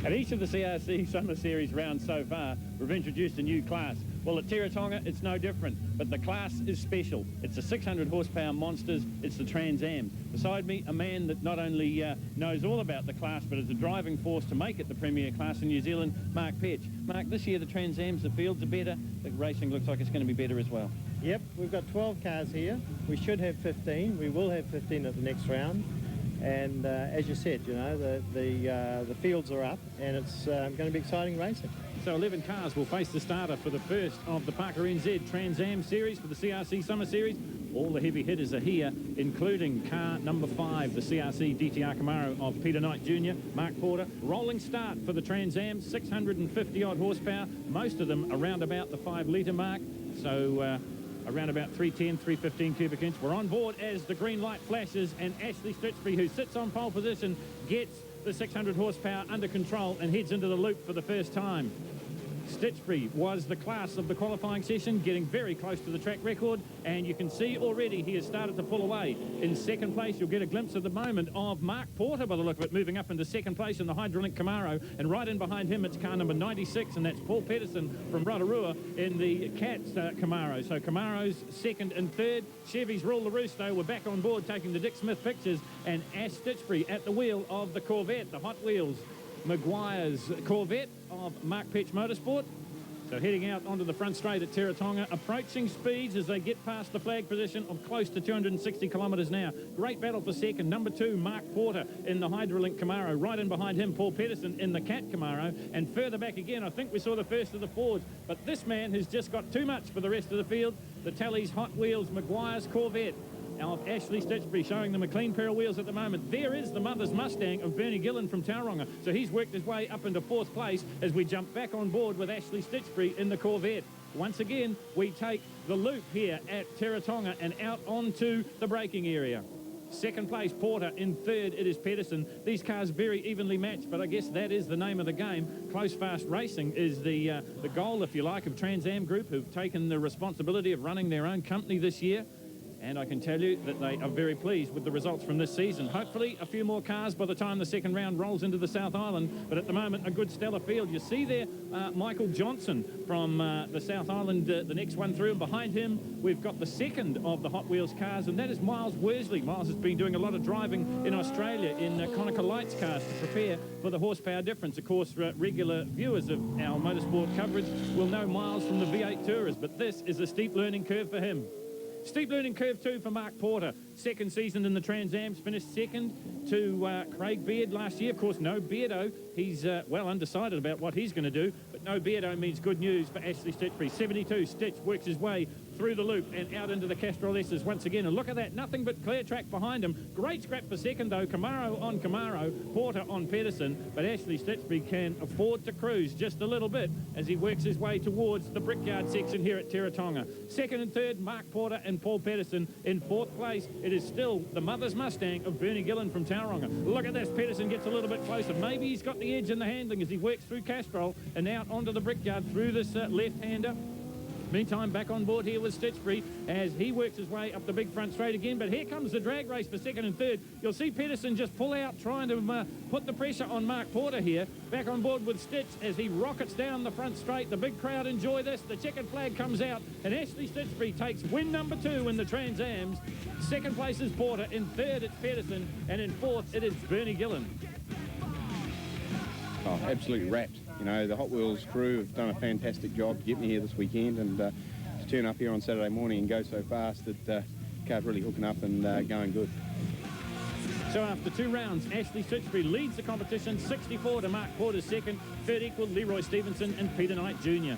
At each of the CRC Summer Series rounds so far, we've introduced a new class. Well, at Teretonga, it's no different, but the class is special. It's the 600 horsepower monsters, it's the TraNZam. Beside me, a man that not only knows all about the class, but is a driving force to make it the premier class in New Zealand, Mark Petch. Mark, this year the TraNZams, the fields are better, the racing looks like it's going to be better as well. Yep, we've got 12 cars here. We should have 15. We will have 15 at the next round. And as you said, you know, the fields are up, and it's going to be exciting racing. So 11 cars will face the starter for the first of the Parker NZ TraNZam Series for the CRC Summer Series. All the heavy hitters are here, including car number 5, the CRC DTR Camaro of Peter Knight Jr., Mark Porter. Rolling start for the TraNZam, 650-odd horsepower, most of them around about the 5-litre mark. So around about 310, 315 cubic inch. We're on board as the green light flashes, and Ashley Stitchbury, who sits on pole position, gets the 600 horsepower under control and heads into the loop for the first time. Stitchbury was the class of the qualifying session, getting very close to the track record, and you can see already he has started to pull away. In second place, you'll get a glimpse at the moment of Mark Porter, by the look of it, moving up into second place in the Hydrolink Camaro, and right in behind him it's car number 96, and that's Paul Pedersen from Rotorua in the Cat Camaro. So Camaro's second and third. Chevy's Rule the Roost, though, we're back on board taking the Dick Smith pictures, and Ash Stitchbury at the wheel of the Corvette, the Hot Wheels Maguire's Corvette of Mark Petch Motorsport. So heading out onto the front straight at Teretonga, approaching speeds as they get past the flag position of close to 260 kilometres an hour. Great battle for second. Number 2, Mark Porter in the Hydrolink Camaro. Right in behind him, Paul Pedersen in the Cat Camaro. And further back again, I think we saw the first of the Fords. But this man has just got too much for the rest of the field. The Tally's Hot Wheels Maguire's Corvette of Ashley Stitchbury, showing them a clean pair of wheels at the moment. There is the Mother's Mustang of Bernie Gillen from Tauranga. So he's worked his way up into 4th place as we jump back on board with Ashley Stitchbury in the Corvette. Once again, we take the loop here at Teretonga and out onto the braking area. Second place, Porter. In third, it is Pedersen. These cars very evenly matched, but I guess that is the name of the game. Close, fast racing is the goal, if you like, of TraNZam Group, who've taken the responsibility of running their own company this year. And I can tell you that they are very pleased with the results from this season. Hopefully a few more cars by the time the second round rolls into the South Island. But at the moment, a good stellar field. You see there Michael Johnson from the South Island, the next one through. And behind him, we've got the second of the Hot Wheels cars, and that is Miles Worsley. Miles has been doing a lot of driving in Australia in Konica Lights cars to prepare for the horsepower difference. Of course, regular viewers of our motorsport coverage will know Miles from the V8 Tourers, but this is a steep learning curve for him. Steep learning curve too for Mark Porter. Second season in the TraNZams, finished second to Craig Beard last year. Of course, no Beardo. He's, well, undecided about what he's going to do, but no Beardo means good news for Ashley Stitchbury. 72, Stitch works his way through the loop and out into the Castrol S's once again. And look at that, nothing but clear track behind him. Great scrap for second, though. Camaro on Camaro, Porter on Pedersen, but Ashley Stitchbury can afford to cruise just a little bit as he works his way towards the Brickyard section here at Teretonga. Second and third, Mark Porter and Paul Pedersen. In 4th place, it is still the Mother's Mustang of Bernie Gillen from Tauranga. Look at this, Pedersen gets a little bit closer. Maybe he's got the edge in the handling as he works through Castrol and out onto the Brickyard through this left-hander. Meantime, back on board here with Stitchbury as he works his way up the big front straight again. But here comes the drag race for second and third. You'll see Pedersen just pull out, trying to put the pressure on Mark Porter here. Back on board with Stitch as he rockets down the front straight. The big crowd enjoy this. The checkered flag comes out, and Ashley Stitchbury takes win number 2 in the TraNZams. Second place is Porter. In third, it's Pedersen. And in 4th, it is Bernie Gillen. Oh, absolutely wrapped. You know, the Hot Wheels crew have done a fantastic job to get me here this weekend, and to turn up here on Saturday morning and go so fast that the car's really hooking up and going good. So after 2 rounds, Ashley Stitchbury leads the competition, 64 to Mark Porter's second. Third equal, Leroy Stevenson and Peter Knight Jr.